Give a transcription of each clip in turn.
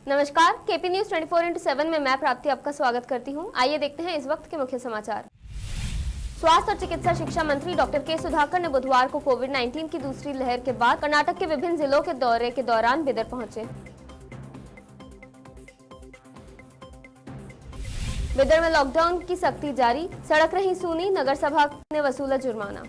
नमस्कार, KP news 24x7 में मैं प्राप्ति आपका स्वागत करती हूं। आइए देखते हैं इस वक्त के मुख्य समाचार। स्वास्थ्य और चिकित्सा शिक्षा मंत्री डॉक्टर के सुधाकर ने बुधवार को कोविड-19 की दूसरी लहर के बाद कर्नाटक के विभिन्न जिलों के दौरे के दौरान बिदर पहुंचे। बिदर में लॉकडाउन की सख्ती जारी, सड़क रही सूनी, नगर सभा ने वसूला जुर्माना।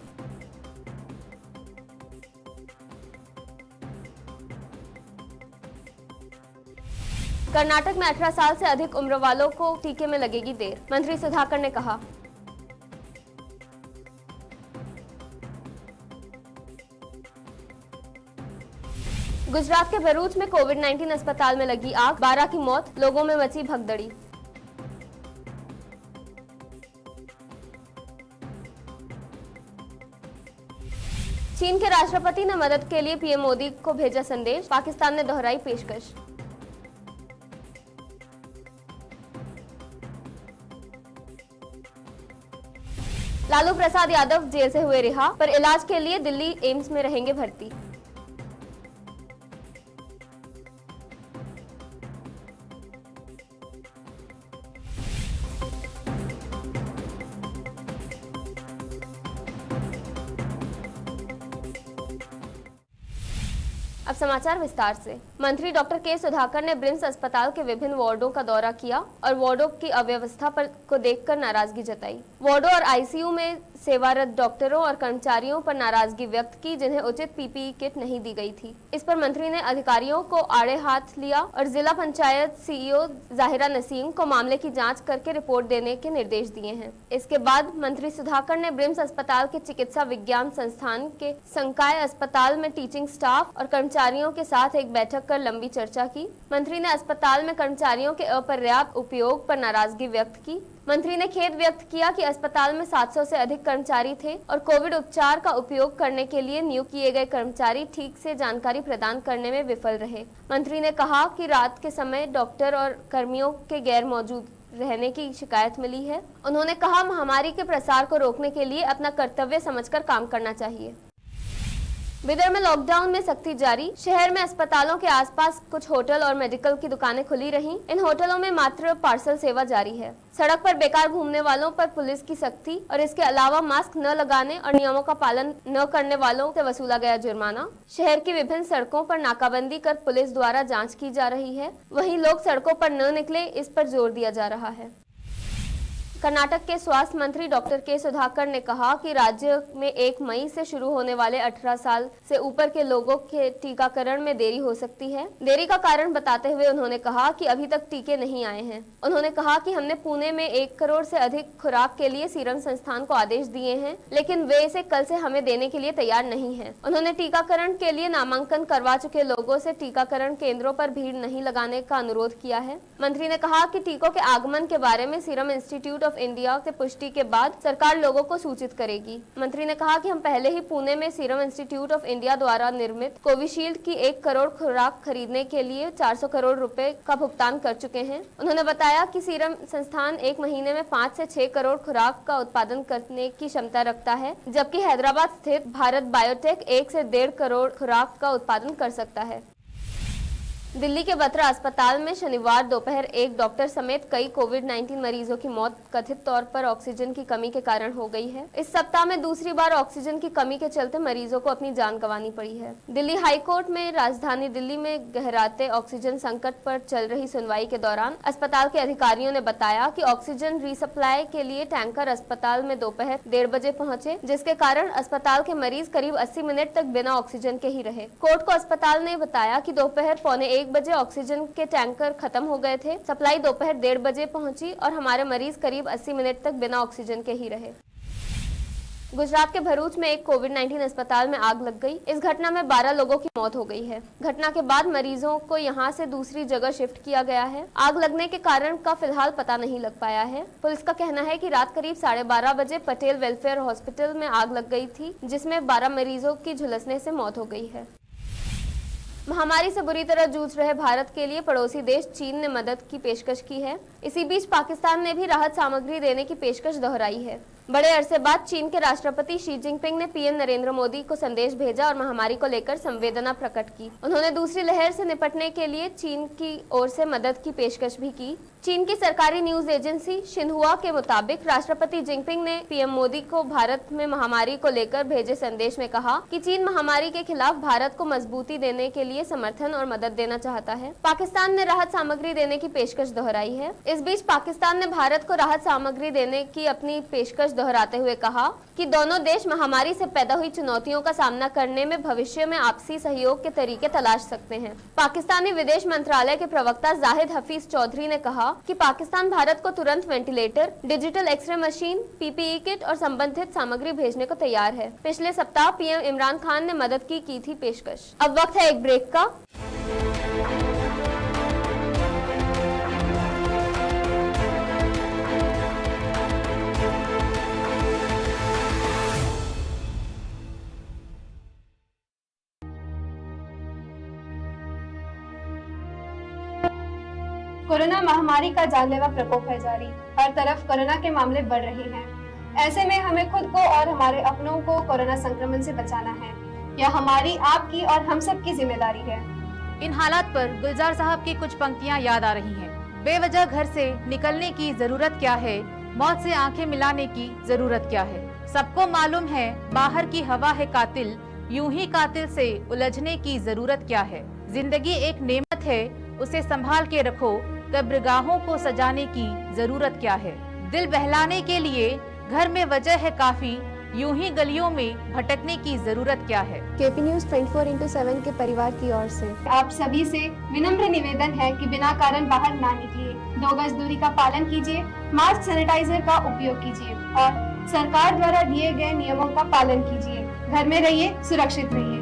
कर्नाटक में 18 साल से अधिक उम्र वालों को टीके में लगेगी देर, मंत्री सुधाकर ने कहा। गुजरात के भरूच में कोविड-19 अस्पताल में लगी आग, 12 की मौत, लोगों में मची भगदड़ी। चीन के राष्ट्रपति ने मदद के लिए पीएम मोदी को भेजा संदेश, पाकिस्तान ने दोहराई पेशकश। लालू प्रसाद यादव जेल से हुए रिहा, पर इलाज के लिए दिल्ली एम्स में रहेंगे भर्ती। अब समाचार विस्तार से। मंत्री डॉक्टर के सुधाकर ने ब्रिम्स अस्पताल के विभिन्न वार्डों का दौरा किया और वार्डों की अव्यवस्था को देखकर नाराजगी जताई। वार्डों और आईसीयू में सेवारत डॉक्टरों और कर्मचारियों पर नाराजगी व्यक्त की, जिन्हें उचित पीपीई किट नहीं दी गई थी। इस पर मंत्री ने अधिकारियों को आड़े हाथ लिया और जिला पंचायत सीईओ जाहिरा नसीम को मामले की जांच करके रिपोर्ट देने के निर्देश दिए हैं। इसके बाद मंत्री सुधाकर ने ब्रिम्स अस्पताल के चिकित्सा विज्ञान संस्थान के संकाय अस्पताल में टीचिंग स्टाफ और कर्मचारियों के साथ एक बैठक कर लंबी चर्चा की। मंत्री ने अस्पताल में कर्मचारियों के अपर्याप्त उपयोग पर नाराजगी व्यक्त की। मंत्री ने खेद व्यक्त किया कि अस्पताल में 700 से अधिक कर्मचारी थे और कोविड उपचार का उपयोग करने के लिए नियुक्त किए गए कर्मचारी ठीक से जानकारी प्रदान करने में विफल रहे। मंत्री ने कहा कि रात के समय डॉक्टर और कर्मियों के गैर मौजूद रहने की शिकायत मिली है। उन्होंने कहा, महामारी के प्रसार को रोकने के लिए अपना कर्तव्य समझकर काम करना चाहिए। बिदर में लॉकडाउन में सख्ती जारी, शहर में अस्पतालों के आसपास कुछ होटल और मेडिकल की दुकानें खुली रहीं। इन होटलों में मात्र पार्सल सेवा जारी है। सड़क पर बेकार घूमने वालों पर पुलिस की सख्ती और इसके अलावा मास्क न लगाने और नियमों का पालन न करने वालों से वसूला गया जुर्माना। शहर की विभिन्न सड़कों पर नाकाबंदी कर पुलिस द्वारा जाँच की जा रही है। वहीं लोग सड़कों पर न निकले, इस पर जोर दिया जा रहा है। कर्नाटक के स्वास्थ्य मंत्री डॉक्टर के सुधाकर ने कहा कि राज्य में 1 मई से शुरू होने वाले 18 साल से ऊपर के लोगों के टीकाकरण में देरी हो सकती है। देरी का कारण बताते हुए उन्होंने कहा कि अभी तक टीके नहीं आए हैं। उन्होंने कहा कि हमने पुणे में 1 करोड़ से अधिक खुराक के लिए सीरम संस्थान को आदेश दिए हैं, लेकिन वे इसे कल से हमें देने के लिए तैयार नहीं है। उन्होंने टीकाकरण के लिए नामांकन करवा चुके लोगों से टीकाकरण केंद्रों पर भीड़ नहीं लगाने का अनुरोध किया है। मंत्री ने कहा कि टीकों के आगमन के बारे में सीरम इंस्टीट्यूट ऑफ इंडिया से पुष्टि के बाद सरकार लोगों को सूचित करेगी। मंत्री ने कहा कि हम पहले ही पुणे में सीरम इंस्टीट्यूट ऑफ इंडिया द्वारा निर्मित कोविशील्ड की 1 करोड़ खुराक खरीदने के लिए 400 करोड़ रुपए का भुगतान कर चुके हैं। उन्होंने बताया कि सीरम संस्थान 1 महीने में 5 से 6 करोड़ खुराक का उत्पादन करने की क्षमता रखता है, जबकि हैदराबाद स्थित भारत बायोटेक 1 से 1.5 करोड़ खुराक का उत्पादन कर सकता है। दिल्ली के बत्रा अस्पताल में शनिवार दोपहर एक डॉक्टर समेत कई कोविड-19 मरीजों की मौत कथित तौर पर ऑक्सीजन की कमी के कारण हो गई है। इस सप्ताह में दूसरी बार ऑक्सीजन की कमी के चलते मरीजों को अपनी जान गंवानी पड़ी है। दिल्ली हाईकोर्ट में राजधानी दिल्ली में गहराते ऑक्सीजन संकट पर चल रही सुनवाई के दौरान अस्पताल के अधिकारियों ने बताया कि ऑक्सीजन रिसप्लाई के लिए टैंकर अस्पताल में दोपहर 1:30 बजे पहुंचे, जिसके कारण अस्पताल के मरीज करीब 80 मिनट तक बिना ऑक्सीजन के ही रहे। कोर्ट को अस्पताल ने बताया कि दोपहर 1:45 बजे ऑक्सीजन के टैंकर खत्म हो गए थे। सप्लाई दोपहर 1:30 बजे पहुंची और हमारे मरीज करीब 80 मिनट तक बिना ऑक्सीजन के ही रहे। गुजरात के भरूच में एक कोविड-19 अस्पताल में आग लग गई। इस घटना में 12 लोगों की मौत हो गई है। घटना के बाद मरीजों को यहां से दूसरी जगह शिफ्ट किया गया है। आग लगने के कारण का फिलहाल पता नहीं लग पाया है। पुलिस का कहना है कि रात करीब 12:30 बजे पटेल वेलफेयर हॉस्पिटल में आग लग गई थी, जिसमें 12 मरीजों की झुलसने से मौत हो गई है। महामारी से बुरी तरह जूझ रहे भारत के लिए पड़ोसी देश चीन ने मदद की पेशकश की है। इसी बीच पाकिस्तान ने भी राहत सामग्री देने की पेशकश दोहराई है। बड़े अरसे बाद चीन के राष्ट्रपति शी जिनपिंग ने पीएम नरेंद्र मोदी को संदेश भेजा और महामारी को लेकर संवेदना प्रकट की। उन्होंने दूसरी लहर से निपटने के लिए चीन की ओर से मदद की पेशकश भी की। चीन की सरकारी न्यूज एजेंसी शिन्हुआ के मुताबिक राष्ट्रपति जिनपिंग ने पीएम मोदी को भारत में महामारी को लेकर भेजे संदेश में कहा कि चीन महामारी के खिलाफ भारत को मजबूती देने के लिए समर्थन और मदद देना चाहता है। पाकिस्तान ने राहत सामग्री देने की पेशकश दोहराई है। इस बीच पाकिस्तान ने भारत को राहत सामग्री देने की अपनी पेशकश दोहराते हुए कहा कि दोनों देश महामारी से पैदा हुई चुनौतियों का सामना करने में भविष्य में आपसी सहयोग के तरीके तलाश सकते हैं। पाकिस्तानी विदेश मंत्रालय के प्रवक्ता जाहिद हफीज चौधरी ने कहा कि पाकिस्तान भारत को तुरंत ventilator, digital xray machine, PPE kit और संबंधित सामग्री भेजने को तैयार है। पिछले सप्ताह पीएम इमरान खान ने मदद की थी पेशकश। अब वक्त है एक ब्रेक का। कोरोना महामारी का जानलेवा प्रकोप है जारी। हर तरफ कोरोना के मामले बढ़ रहे हैं। ऐसे में हमें खुद को और हमारे अपनों को कोरोना संक्रमण से बचाना है। यह हमारी, आपकी और हम सब की जिम्मेदारी है। इन हालात पर गुलजार साहब की कुछ पंक्तियां याद आ रही हैं। बेवजह घर से निकलने की जरूरत क्या है, मौत से आंखें मिलाने की जरूरत क्या है। सबको मालूम है बाहर की हवा है कातिल, यूं ही कातिल से उलझने की जरूरत क्या है। जिंदगी एक नेमत है, उसे संभाल के रखो, कब्रगाहों को सजाने की जरूरत क्या है। दिल बहलाने के लिए घर में वजह है काफी, यूं ही गलियों में भटकने की जरूरत क्या है। केपी न्यूज 24/7 के परिवार की ओर से आप सभी से विनम्र निवेदन है कि बिना कारण बाहर ना निकलिए, 2 गज दूरी का पालन कीजिए, मास्क सैनिटाइजर का उपयोग कीजिए और सरकार द्वारा दिए गए नियमों का पालन कीजिए। घर में रहिए, सुरक्षित रहिए।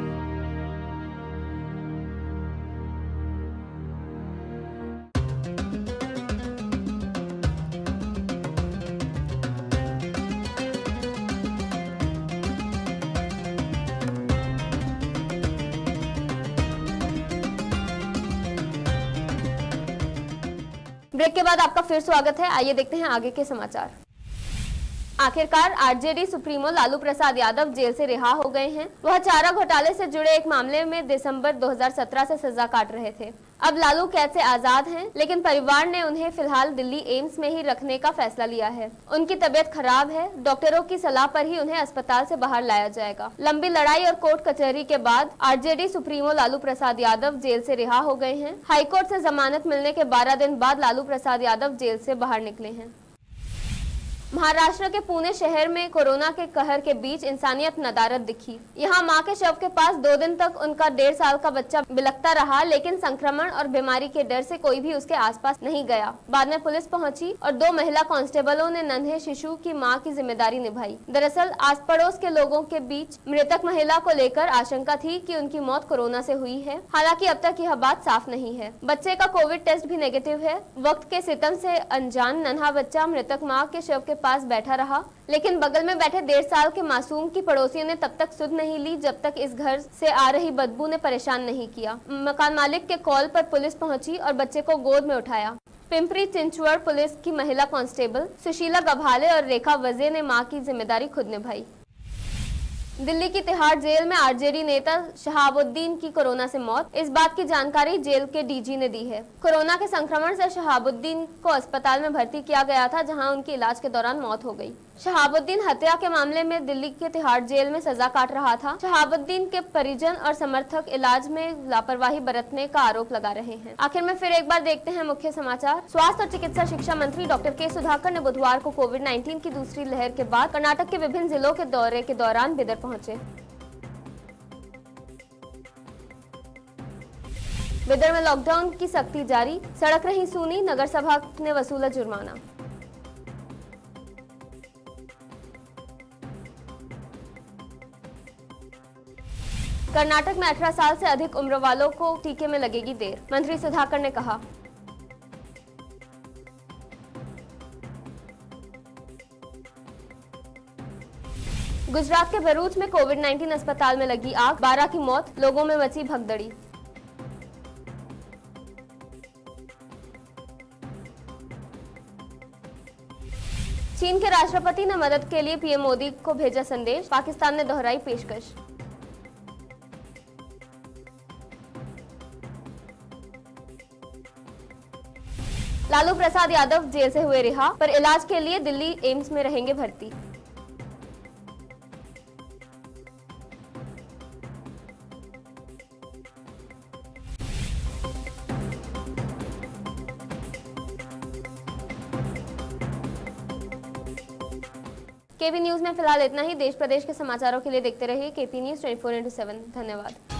ब्रेक के बाद आपका फिर स्वागत है। आइए देखते हैं आगे के समाचार। आखिरकार RJD supremo Lalu Prasad Yadav jail से रिहा हो गए हैं। वह चारा घोटाले से जुड़े एक मामले में दिसंबर 2017 से सजा काट रहे थे। अब लालू कैद से आजाद हैं, लेकिन परिवार ने उन्हें फिलहाल दिल्ली एम्स में ही रखने का फैसला लिया है। उनकी तबीयत खराब है, डॉक्टरों की सलाह पर ही उन्हें अस्पताल से बाहर लाया जाएगा। लंबी लड़ाई और कोर्ट कचहरी के बाद RJD supremo Lalu Prasad Yadav jail से रिहा हो गए हैं। हाईकोर्ट से जमानत मिलने के 12 दिन बाद लालू प्रसाद यादव जेल से बाहर निकले हैं। महाराष्ट्र के पुणे शहर में कोरोना के कहर के बीच इंसानियत नदारद दिखी। यहाँ मां के शव के पास 2 दिन तक उनका 1.5 साल का बच्चा बिलखता रहा, लेकिन संक्रमण और बीमारी के डर से कोई भी उसके आसपास नहीं गया। बाद में पुलिस पहुंची और 2 महिला कांस्टेबलों ने नन्हे शिशु की मां की जिम्मेदारी निभाई। दरअसल आस पड़ोस के लोगों के बीच मृतक महिला को लेकर आशंका थी कि उनकी मौत कोरोना से हुई है। हालांकि अब तक यह बात साफ नहीं है। बच्चे का कोविड टेस्ट भी नेगेटिव है। वक्त के सितम से अनजान नन्हा बच्चा मृतक मां के शव के पास बैठा रहा, लेकिन बगल में बैठे 1.5 साल के मासूम की पड़ोसियों ने तब तक सुध नहीं ली जब तक इस घर से आ रही बदबू ने परेशान नहीं किया। मकान मालिक के कॉल पर पुलिस पहुंची और बच्चे को गोद में उठाया। पिंपरी चिंचवड़ पुलिस की महिला कांस्टेबल सुशीला गभाले और रेखा वजे ने मां की जिम्मेदारी खुद निभाई। दिल्ली की तिहाड़ जेल में आरजेडी नेता शहाबुद्दीन की कोरोना से मौत। इस बात की जानकारी जेल के डीजी ने दी है। कोरोना के संक्रमण से शहाबुद्दीन को अस्पताल में भर्ती किया गया था, जहां उनकी इलाज के दौरान मौत हो गई। शहाबुद्दीन हत्या के मामले में दिल्ली के तिहाड़ जेल में सजा काट रहा था। शहाबुद्दीन के परिजन और समर्थक इलाज में लापरवाही बरतने का आरोप लगा रहे हैं। आखिर में फिर एक बार देखते हैं मुख्य समाचार। स्वास्थ्य और चिकित्सा शिक्षा मंत्री डॉक्टर के सुधाकर ने बुधवार को कोविड-19 की दूसरी लहर के बाद कर्नाटक के विभिन्न जिलों के दौरे के दौरान बिदर पहुंचे। बिदर में लॉकडाउन की सख्ती जारी, सड़क रही सूनी, नगर सभा ने वसूला जुर्माना। कर्नाटक में 18 साल से अधिक उम्र वालों को टीके में लगेगी देर, मंत्री सुधाकर ने कहा। गुजरात के भरूच में कोविड-19 अस्पताल में लगी आग, 12 की मौत, लोगों में मची भगदड़ी। चीन के राष्ट्रपति ने मदद के लिए पीएम मोदी को भेजा संदेश, पाकिस्तान ने दोहराई पेशकश। लालू प्रसाद यादव जेल से हुए रिहा, पर इलाज के लिए दिल्ली एम्स में रहेंगे भर्ती। केपी न्यूज में फिलहाल इतना ही। देश प्रदेश के समाचारों के लिए देखते रहिए केपी न्यूज 24/7। धन्यवाद।